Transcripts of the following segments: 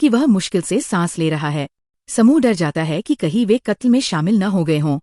कि वह मुश्किल से सांस ले रहा है। समूह डर जाता है कि कहीं वे कत्ल में शामिल न हो गए हों।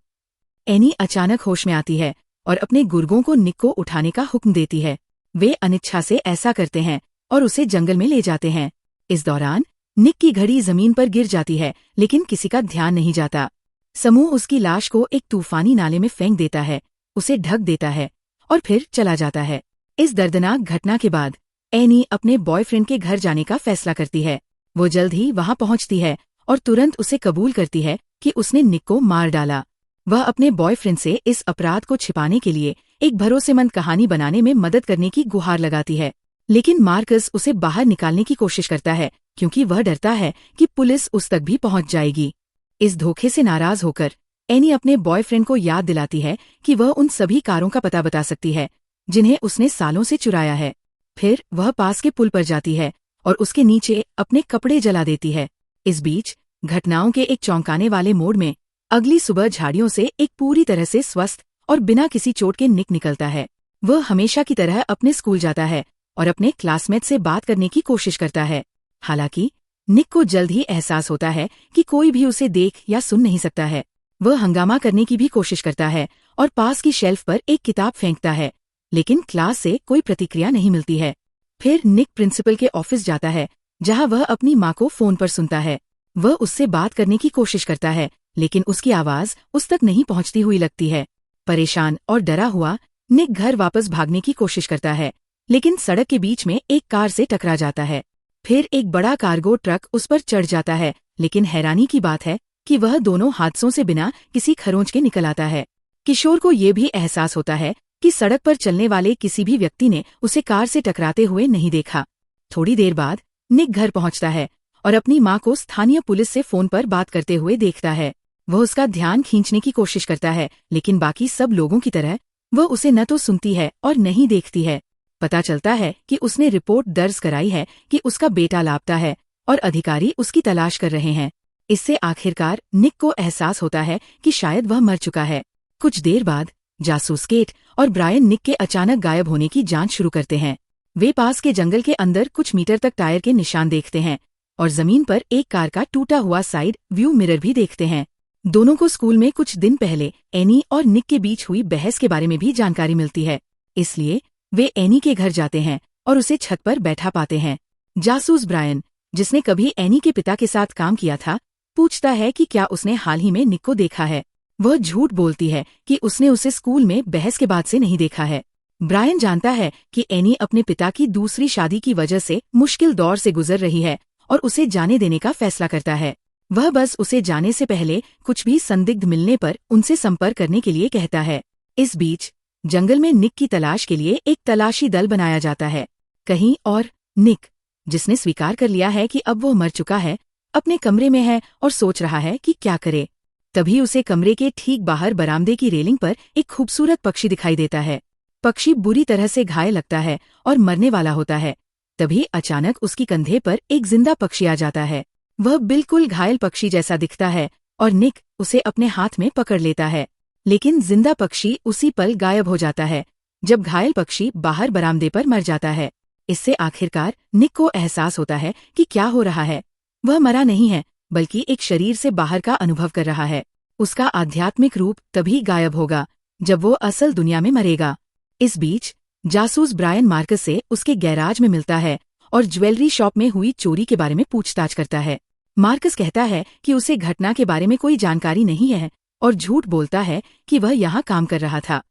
एनी अचानक होश में आती है और अपने गुर्गों को निक को उठाने का हुक्म देती है। वे अनिच्छा से ऐसा करते हैं और उसे जंगल में ले जाते हैं। इस दौरान निक की घड़ी जमीन पर गिर जाती है, लेकिन किसी का ध्यान नहीं जाता। समूह उसकी लाश को एक तूफानी नाले में फेंक देता है, उसे ढक देता है और फिर चला जाता है। इस दर्दनाक घटना के बाद एनी अपने बॉयफ्रेंड के घर जाने का फैसला करती है। वो जल्द ही वहां पहुंचती है और तुरंत उसे कबूल करती है कि उसने निक को मार डाला। वह अपने बॉयफ्रेंड से इस अपराध को छिपाने के लिए एक भरोसेमंद कहानी बनाने में मदद करने की गुहार लगाती है, लेकिन मार्कस उसे बाहर निकालने की कोशिश करता है क्योंकि वह डरता है कि पुलिस उस तक भी पहुंच जाएगी। इस धोखे से नाराज होकर एनी अपने बॉयफ्रेंड को याद दिलाती है कि वह उन सभी कारों का पता बता सकती है जिन्हें उसने सालों से चुराया है। फिर वह पास के पुल पर जाती है और उसके नीचे अपने कपड़े जला देती है। इस बीच घटनाओं के एक चौंकाने वाले मोड़ में अगली सुबह झाड़ियों से एक पूरी तरह से स्वस्थ और बिना किसी चोट के निक निकलता है। वह हमेशा की तरह अपने स्कूल जाता है और अपने क्लासमेट से बात करने की कोशिश करता है। हालांकि निक को जल्द ही एहसास होता है कि कोई भी उसे देख या सुन नहीं सकता है। वह हंगामा करने की भी कोशिश करता है और पास की शेल्फ पर एक किताब फेंकता है, लेकिन क्लास से कोई प्रतिक्रिया नहीं मिलती है। फिर निक प्रिंसिपल के ऑफिस जाता है, जहां वह अपनी माँ को फोन पर सुनता है। वह उससे बात करने की कोशिश करता है, लेकिन उसकी आवाज उस तक नहीं पहुंचती हुई लगती है। परेशान और डरा हुआ निक घर वापस भागने की कोशिश करता है, लेकिन सड़क के बीच में एक कार से टकरा जाता है। फिर एक बड़ा कार्गो ट्रक उस पर चढ़ जाता है, लेकिन हैरानी की बात है कि वह दोनों हादसों से बिना किसी खरोंच के निकल आता है। किशोर को ये भी एहसास होता है कि सड़क पर चलने वाले किसी भी व्यक्ति ने उसे कार से टकराते हुए नहीं देखा। थोड़ी देर बाद निक घर पहुंचता है और अपनी माँ को स्थानीय पुलिस से फोन पर बात करते हुए देखता है। वह उसका ध्यान खींचने की कोशिश करता है, लेकिन बाकी सब लोगों की तरह वह उसे न तो सुनती है और नहीं देखती है। पता चलता है कि उसने रिपोर्ट दर्ज कराई है कि उसका बेटा लापता है और अधिकारी उसकी तलाश कर रहे हैं। इससे आखिरकार निक को एहसास होता है कि शायद वह मर चुका है। कुछ देर बाद जासूस केट और ब्रायन निक के अचानक गायब होने की जांच शुरू करते हैं। वे पास के जंगल के अंदर कुछ मीटर तक टायर के निशान देखते हैं और जमीन पर एक कार का टूटा हुआ साइड व्यू मिरर भी देखते हैं। दोनों को स्कूल में कुछ दिन पहले एनी और निक के बीच हुई बहस के बारे में भी जानकारी मिलती है, इसलिए वे एनी के घर जाते हैं और उसे छत पर बैठा पाते हैं। जासूस ब्रायन, जिसने कभी एनी के पिता के साथ काम किया था, पूछता है कि क्या उसने हाल ही में निक को देखा है। वह झूठ बोलती है कि उसने उसे स्कूल में बहस के बाद से नहीं देखा है। ब्रायन जानता है कि एनी अपने पिता की दूसरी शादी की वजह से मुश्किल दौर से गुजर रही है और उसे जाने देने का फैसला करता है। वह बस उसे जाने से पहले कुछ भी संदिग्ध मिलने पर उनसे संपर्क करने के लिए कहता है। इस बीच जंगल में निक की तलाश के लिए एक तलाशी दल बनाया जाता है। कहीं और निक, जिसने स्वीकार कर लिया है कि अब वो मर चुका है, अपने कमरे में है और सोच रहा है कि क्या करे। तभी उसे कमरे के ठीक बाहर बरामदे की रेलिंग पर एक खूबसूरत पक्षी दिखाई देता है। पक्षी बुरी तरह से घायल लगता है और मरने वाला होता है। तभी अचानक उसकी कंधे पर एक जिंदा पक्षी आ जाता है। वह बिल्कुल घायल पक्षी जैसा दिखता है और निक उसे अपने हाथ में पकड़ लेता है, लेकिन जिंदा पक्षी उसी पल गायब हो जाता है जब घायल पक्षी बाहर बरामदे पर मर जाता है। इससे आखिरकार निक को एहसास होता है कि क्या हो रहा है। वह मरा नहीं है, बल्कि एक शरीर से बाहर का अनुभव कर रहा है। उसका आध्यात्मिक रूप तभी गायब होगा जब वो असल दुनिया में मरेगा। इस बीच जासूस ब्रायन मार्कस से उसके गैराज में मिलता है और ज्वेलरी शॉप में हुई चोरी के बारे में पूछताछ करता है। मार्कस कहता है कि उसे घटना के बारे में कोई जानकारी नहीं है और झूठ बोलता है कि वह यहाँ काम कर रहा था,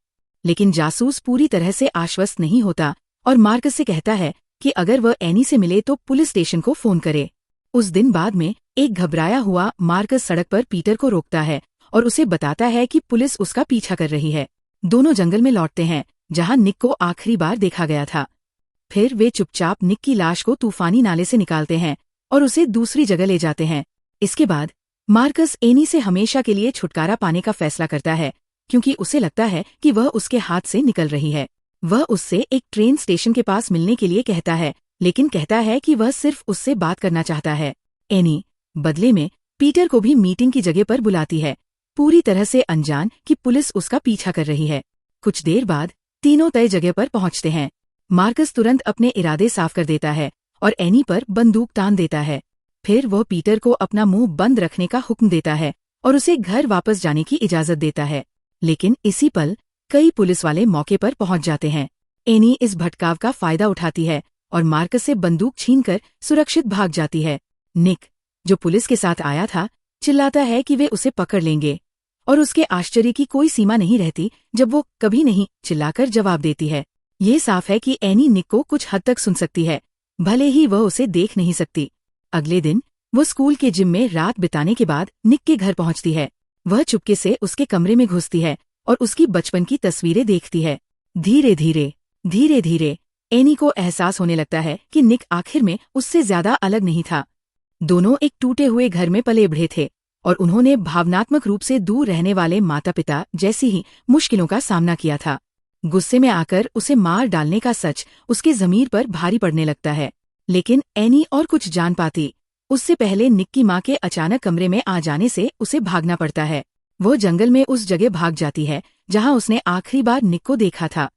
लेकिन जासूस पूरी तरह से आश्वस्त नहीं होता और मार्कस से कहता है कि अगर वह एनी से मिले तो पुलिस स्टेशन को फोन करे। उस दिन बाद में एक घबराया हुआ मार्कस सड़क पर पीटर को रोकता है और उसे बताता है कि पुलिस उसका पीछा कर रही है। दोनों जंगल में लौटते हैं जहां निक को आखिरी बार देखा गया था। फिर वे चुपचाप निक की लाश को तूफानी नाले से निकालते हैं और उसे दूसरी जगह ले जाते हैं। इसके बाद मार्कस एनी से हमेशा के लिए छुटकारा पाने का फैसला करता है, क्योंकि उसे लगता है कि वह उसके हाथ से निकल रही है। वह उससे एक ट्रेन स्टेशन के पास मिलने के लिए कहता है, लेकिन कहता है कि वह सिर्फ उससे बात करना चाहता है। एनी बदले में पीटर को भी मीटिंग की जगह पर बुलाती है, पूरी तरह से अनजान कि पुलिस उसका पीछा कर रही है। कुछ देर बाद तीनों तय जगह पर पहुंचते हैं। मार्कस तुरंत अपने इरादे साफ कर देता है और एनी पर बंदूक तान देता है। फिर वह पीटर को अपना मुंह बंद रखने का हुक्म देता है और उसे घर वापस जाने की इजाजत देता है। लेकिन इसी पल कई पुलिस वाले मौके पर पहुंच जाते हैं। एनी इस भटकाव का फायदा उठाती है और मार्कस से बंदूक छीनकर सुरक्षित भाग जाती है। निक, जो पुलिस के साथ आया था, चिल्लाता है कि वे उसे पकड़ लेंगे और उसके आश्चर्य की कोई सीमा नहीं रहती जब वो कभी नहीं चिल्लाकर जवाब देती है। ये साफ है कि एनी निक को कुछ हद तक सुन सकती है, भले ही वह उसे देख नहीं सकती। अगले दिन वो स्कूल के जिम में रात बिताने के बाद निक के घर पहुंचती है। वह चुपके से उसके कमरे में घुसती है और उसकी बचपन की तस्वीरें देखती है। धीरे धीरे एनी को एहसास होने लगता है कि निक आखिर में उससे ज्यादा अलग नहीं था। दोनों एक टूटे हुए घर में पले बढ़े थे और उन्होंने भावनात्मक रूप से दूर रहने वाले माता पिता जैसी ही मुश्किलों का सामना किया था। गुस्से में आकर उसे मार डालने का सच उसके ज़मीर पर भारी पड़ने लगता है। लेकिन एनी और कुछ जान पाती उससे पहले निक की माँ के अचानक कमरे में आ जाने से उसे भागना पड़ता है। वो जंगल में उस जगह भाग जाती है जहाँ उसने आखिरी बार निक को देखा था।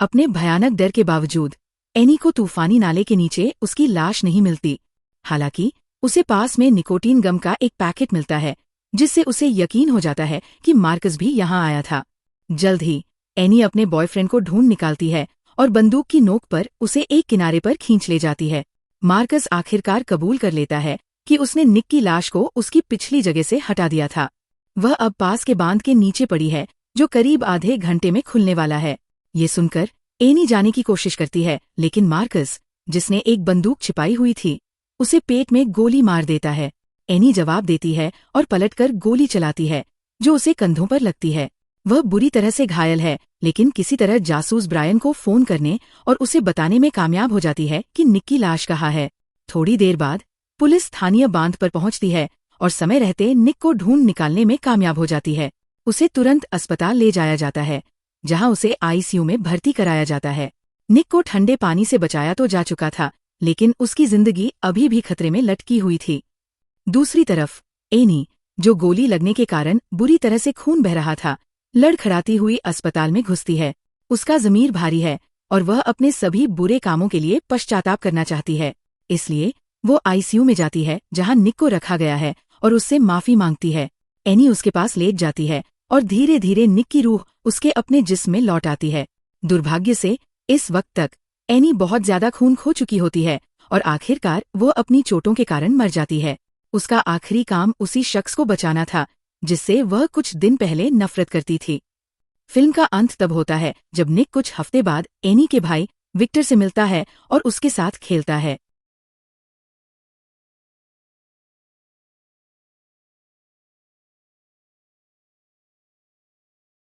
अपने भयानक डर के बावजूद एनी को तूफानी नाले के नीचे उसकी लाश नहीं मिलती। हालांकि उसे पास में निकोटीन गम का एक पैकेट मिलता है, जिससे उसे यकीन हो जाता है कि मार्कस भी यहाँ आया था। जल्द ही एनी अपने बॉयफ्रेंड को ढूंढ निकालती है और बंदूक की नोक पर उसे एक किनारे पर खींच ले जाती है। मार्कस आखिरकार कबूल कर लेता है कि उसने निक की लाश को उसकी पिछली जगह से हटा दिया था। वह अब पास के बांध के नीचे पड़ी है, जो करीब आधे घंटे में खुलने वाला है। ये सुनकर एनी जाने की कोशिश करती है, लेकिन मार्कस, जिसने एक बंदूक छिपाई हुई थी, उसे पेट में गोली मार देता है। एनी जवाब देती है और पलटकर गोली चलाती है, जो उसे कंधों पर लगती है। वह बुरी तरह से घायल है, लेकिन किसी तरह जासूस ब्रायन को फोन करने और उसे बताने में कामयाब हो जाती है कि निक की लाश कहाँ है। थोड़ी देर बाद पुलिस स्थानीय बांध पर पहुंचती है और समय रहते निक को ढूंढ निकालने में कामयाब हो जाती है। उसे तुरंत अस्पताल ले जाया जाता है, जहां उसे आईसीयू में भर्ती कराया जाता है। निक को ठंडे पानी से बचाया तो जा चुका था, लेकिन उसकी जिंदगी अभी भी खतरे में लटकी हुई थी। दूसरी तरफ एनी, जो गोली लगने के कारण बुरी तरह से खून बह रहा था, लड़खड़ाती हुई अस्पताल में घुसती है। उसका ज़मीर भारी है और वह अपने सभी बुरे कामों के लिए पश्चाताप करना चाहती है। इसलिए वो आईसीयू में जाती है, जहां निक को रखा गया है, और उससे माफी मांगती है। एनी उसके पास लेट जाती है और धीरे धीरे निक की रूह उसके अपने जिस्म में लौट आती है। दुर्भाग्य से इस वक्त तक एनी बहुत ज्यादा खून खो चुकी होती है और आखिरकार वो अपनी चोटों के कारण मर जाती है। उसका आखिरी काम उसी शख्स को बचाना था जिससे वह कुछ दिन पहले नफरत करती थी। फिल्म का अंत तब होता है जब निक कुछ हफ्ते बाद एनी के भाई विक्टर से मिलता है और उसके साथ खेलता है।